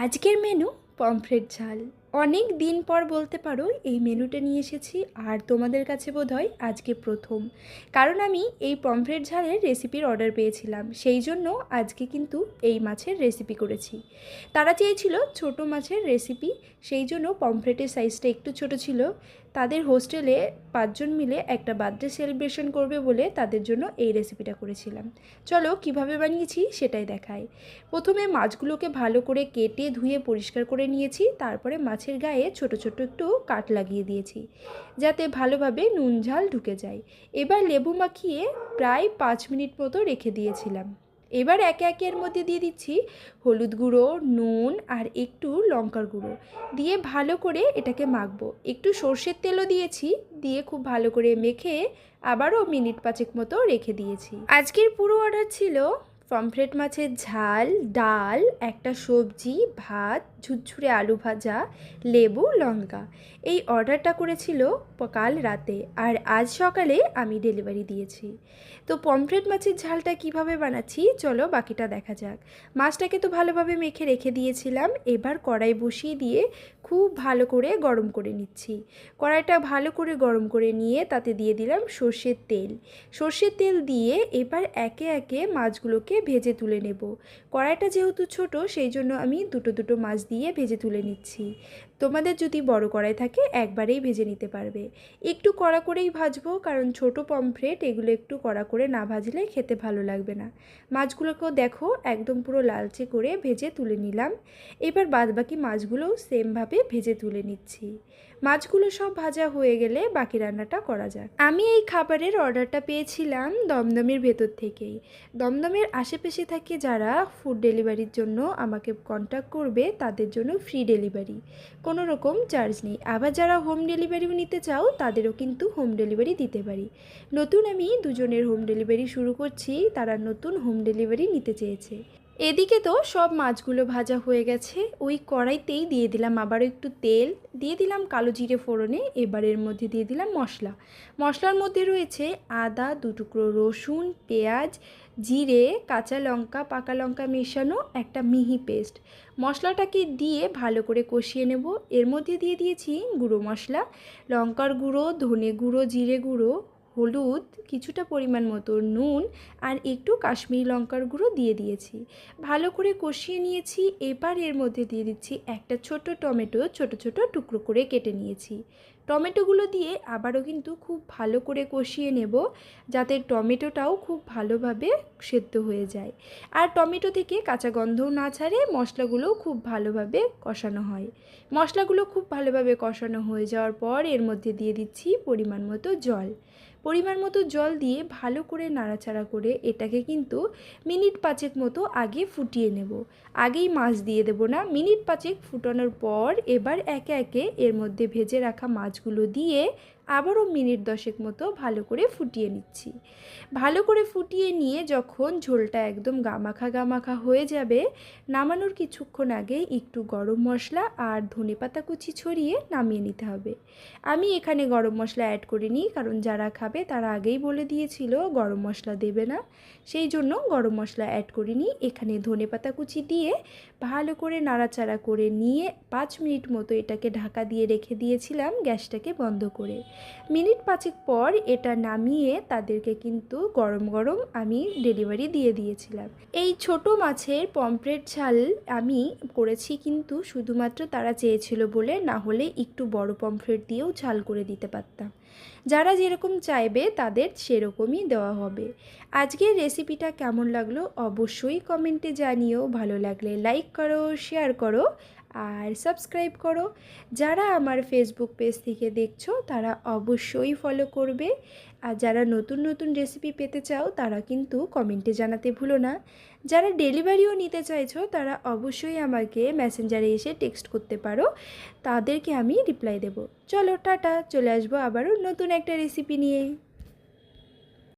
আজকের menu pomfret ঝাল। অনেক দিন পর বলতে পারো এই মেনুটা নিয়ে এসেছি, আর তোমাদের কাছে বোধহয় আজকে প্রথম, কারণ আমি এই পমফ্রেট ঝালের রেসিপির অর্ডার পেয়েছিলাম, সেই জন্য আজকে কিন্তু এই মাছের রেসিপি করেছি। তারা চেয়েছিল ছোট মাছের রেসিপি, সেই জন্য পমফ্রেটের সাইজটা একটু ছোট ছিল। তাদের হোস্টেলে 5 জন মিলে একটা বার্থডে সেলিব্রেশন করবে বলে তাদের জন্য এই রেসিপিটা করেছিলাম। চলো কিভাবে বানিয়েছি সেটাই দেখাই। প্রথমে মাছগুলোকে ভালো করে কেটে ধুয়ে পরিষ্কার করে নিয়েছি, তারপরে মাছের গায়ে ছোট ছোট একটু কাট লাগিয়ে দিয়েছি যাতে ভালোভাবে নুন ঝাল ঢুকে যায়। এবার লেবু মাখিয়ে প্রায় 5 মিনিট মতো রেখে দিয়েছিলাম। এবার একে একে এর মধ্যে দিয়ে দিচ্ছি হলুদ গুঁড়ো, নুন আর একটু লঙ্কার গুঁড়ো দিয়ে ভালো করে এটাকে মাখবো। একটু সর্ষের তেলও দিয়েছি, দিয়ে খুব ভালো করে মেখে আবারও মিনিট 5 মতো রেখে দিয়েছি। আজকের পুরো অর্ডার ছিল পমফ্রেট মাছের ঝাল, ডাল, একটা সবজি, ভাত, ঝুরঝুরে আলু ভাজা, লেবু, লঙ্কা। এই অর্ডারটা করেছিল কাল রাতে, আর আজ সকালে আমি ডেলিভারি দিয়েছি। তো পমফ্রেট মাছের ঝালটা কিভাবে বানাচ্ছি চলো বাকিটা দেখা যাক। মাছটাকে তো ভালোভাবে মেখে রেখে দিয়েছিলাম, এবার কড়াই বসিয়ে দিয়ে খুব ভালো করে গরম করে নিচ্ছি। কড়াইটা ভালো করে গরম করে নিয়ে তাতে দিয়ে দিলাম সর্ষের তেল। সর্ষের তেল দিয়ে এবার একে একে মাছগুলোকে ভেজে তুলে নেব। কড়াইটা যেহেতু ছোট সেই জন্য আমি দুটো দুটো মাছ দিয়ে ভেজে তুলে নিচ্ছি। তোমাদের যদি বড় কড়াই থাকে একবারেই ভেজে নিতে পারবে। একটু কড়া করেই ভাজবো, কারণ ছোট পমফ্রেট এগুলো একটু কড়া করে না ভাজলে খেতে ভালো লাগবে না। মাছগুলোকেও দেখো একদম পুরো লালচে করে ভেজে তুলে নিলাম। এবার বাদবাকি মাছগুলোও সেমভাবে ভেজে তুলে নিচ্ছি। মাছগুলো সব ভাজা হয়ে গেলে বাকি রান্নাটা করা যাক। আমি এই খাবারের অর্ডারটা পেয়েছিলাম দমদমের ভেতর থেকেই। দমদমের আশেপাশে থাকে যারা ফুড ডেলিভারির জন্য আমাকে কন্ট্যাক্ট করবে তাদের জন্য ফ্রি ডেলিভারি, কোনো রকম চার্জ নেই। আবার যারা হোম ডেলিভারিও নিতে চাও তাদেরও কিন্তু হোম ডেলিভারি দিতে পারি। নতুন আমি দুজনের হোম ডেলিভারি শুরু করছি, তারা নতুন হোম ডেলিভারি নিতে চেয়েছে। এদিকে তো সব মাছগুলো ভাজা হয়ে গেছে, ওই কড়াইতেই দিয়ে দিলাম আবারও একটু তেল, দিয়ে দিলাম কালো জিরে ফোড়নে। এবার এর মধ্যে দিয়ে দিলাম মশলা। মশলার মধ্যে রয়েছে আদা, 2 টুকরো রসুন, পেঁয়াজ, জিরে, কাঁচা লঙ্কা, পাকা লঙ্কা মেশানো একটা মিহি পেস্ট। মশলাটাকে দিয়ে ভালো করে কষিয়ে নেব। এর মধ্যে দিয়ে দিয়েছি গুঁড়ো মশলা, লঙ্কার গুঁড়ো, ধনে গুঁড়ো, জিরে গুঁড়ো, হলুদ, কিছুটা পরিমাণ মতো নুন আর একটু কাশ্মীরি লঙ্কার গুঁড়ো দিয়ে দিয়েছি। ভালো করে কষিয়ে নিয়েছি। এবার এর মধ্যে দিয়ে দিচ্ছি একটা ছোট টমেটো, ছোট ছোট টুকরো করে কেটে নিয়েছি। টমেটোগুলো দিয়ে আবারও কিন্তু খুব ভালো করে কষিয়ে নেব, যাতে টমেটোটাও খুব ভালোভাবে সেদ্ধ হয়ে যায় আর টমেটো থেকে কাঁচা গন্ধও না ছাড়ে, মশলাগুলোও খুব ভালোভাবে কষানো হয়। মশলাগুলো খুব ভালোভাবে কষানো হয়ে যাওয়ার পর এর মধ্যে দিয়ে দিচ্ছি পরিমাণ মতো জল। পরিমাণ মতো জল দিয়ে ভালো করে নাড়াচাড়া করে এটাকে কিন্তু মিনিট 5 মতো আগে ফুটিয়ে নেব। আগেই মাছ দিয়ে দেব না, মিনিট 5 ফুটানোর পর এবার একে একে এর মধ্যে ভেজে রাখা মাছগুলো দিয়ে আবারও মিনিট 10 মতো ভালো করে ফুটিয়ে নিচ্ছি। ভালো করে ফুটিয়ে নিয়ে যখন ঝোলটা একদম গামাখা গামাখা হয়ে যাবে, নামানোর কিছুক্ষণ আগে একটু গরম মশলা আর ধনেপাতা কুচি ছড়িয়ে নামিয়ে নিতে হবে। আমি এখানে গরম মশলা অ্যাড করিনি, কারণ যারা খাবে তারা আগেই বলে দিয়েছিল গরম মশলা দেবে না, সেই জন্য গরম মশলা অ্যাড করিনি। এখানে ধনেপাতা কুচি দিয়ে ভালো করে নাড়াচাড়া করে নিয়ে 5 মিনিট মতো এটাকে ঢাকা দিয়ে রেখে দিয়েছিলাম গ্যাসটাকে বন্ধ করে। মিনিট 5 পর এটা নামিয়ে তাদেরকে কিন্তু গরম গরম আমি ডেলিভারি দিয়ে দিয়েছিলাম। এই ছোট মাছের পমফ্রেট ঝাল আমি করেছি কিন্তু শুধুমাত্র তারা চেয়েছিল বলে, না হলে একটু বড় পমফ্রেট দিয়েও ঝাল করে দিতে পারতাম। যারা যেরকম চাইবে তাদের সেরকমই দেওয়া হবে। আজকের রেসিপিটা কেমন লাগলো অবশ্যই কমেন্টে জানিও। ভালো লাগলে লাইক করো, শেয়ার করো আর সাবস্ক্রাইব করো। যারা আমার ফেসবুক পেজ থেকে দেখছো তারা অবশ্যই ফলো করবে। আর যারা নতুন নতুন রেসিপি পেতে চাও তারা কিন্তু কমেন্টে জানাতে ভুলো না। যারা ডেলিভারিও নিতে চাইছো তারা অবশ্যই আমাকে মেসেঞ্জারে এসে টেক্সট করতে পারো, তাদেরকে আমি রিপ্লাই দেব। চলো টাটা, চলে আসবো আবারও নতুন একটা রেসিপি নিয়ে।